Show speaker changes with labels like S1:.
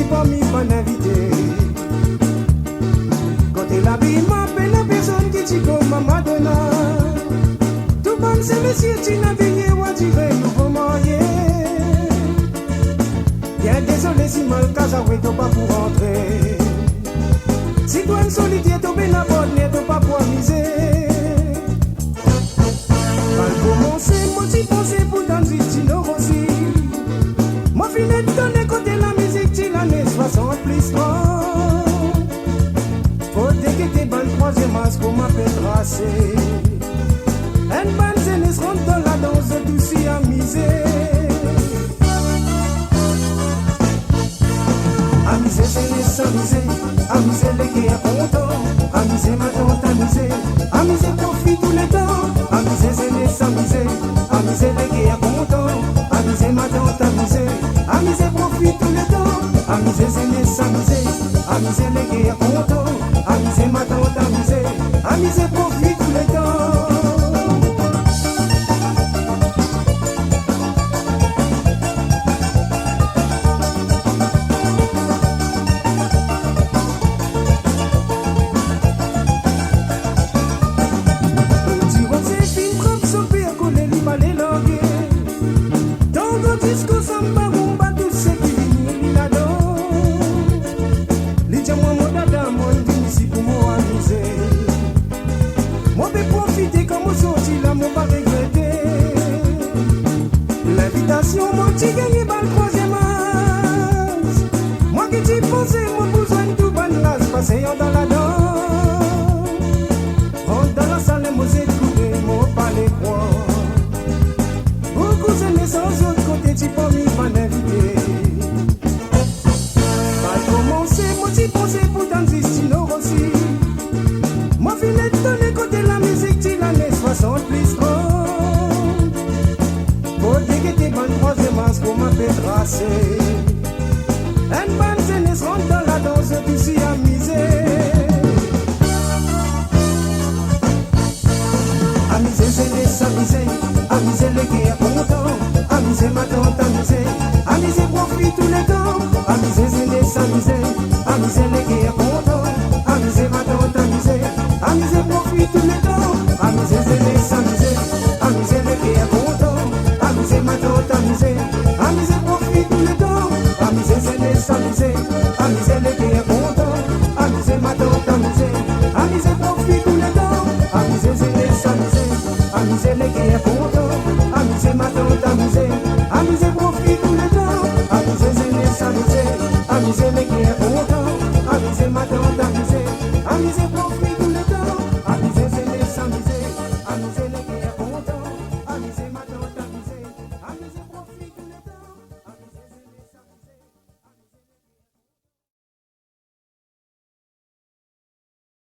S1: si pas mis pas invité. Côté la vie, m'appelle la personne qui dit comme Madonna. Tout le monde c'est monsieur, tu n'as vigné ou attiré nouveau marié. Bien désolé si mal casawé, t'as pas pour rentrer. Si toi une solitude, t'as bien la bonne, t'as pas pour amuser. Mal commencé, moi t'y pensais pour danser, tu n'auras aussi. Moi finet de ton écouter la musique, tu l'année 60 plus 30. Faut dégueter ban troisième as pour m'appelle tracé. Une bonne jeunesse rentre dans la danse, tout si amusé. Amusé, jeunesse, amusé. Amusé, les qui est content. Amusé, ma tante, amusé. Amusé, profite tout le temps. Amusé, jeunesse, amusé. Amusé, les qui est content. Amusé, ma tante, amusé. Amusé, profite tout le temps. Amusé, jeunesse, amusé. Amusé, les qui est content. Amusé, ma tante, amusé. Amusé, profite tout le temps. L'invitation, moi qui gagne par le troisième as. Moi qui t'y pensais, moi besoin de tout bon las. Passez dans la danse. Rentre dans la salle, moi j'ai trouvé, moi pas les croix. Beaucoup de naissances, autre côté, t'y pas mis pas d'invité. Pas commencé, moi t'y pensais pour danser, sinon aussi. Moi filet de ton écouter la musique, t'y l'année 60 plus 30. Pour m'appelle tracé. Une bonne jeunesse rentre dans la danse, tout si amusé. Amusé, jeunesse, amusé. Amusé, les qui est content. Amusé, ma tante, amusé. Amusé, profite tout le temps. Amusé, jeunesse, amusé. Amusé, les qui est content. Amusé, ma tante, amusé. Amusé, profite tout le temps. Amusé, jeunesse, amusé. Amusé, les qui est content. Amusé, ma tante, amusé. Amusé, profite tout le temps. Amusé, jeunesse, amusé. Amusé, les qui est content. Amusé, ma tante, amusé. Amusé, profite tout le temps. Amusé, jeunesse, amusé. Amusé, les qui est content. Amusé, ma tante.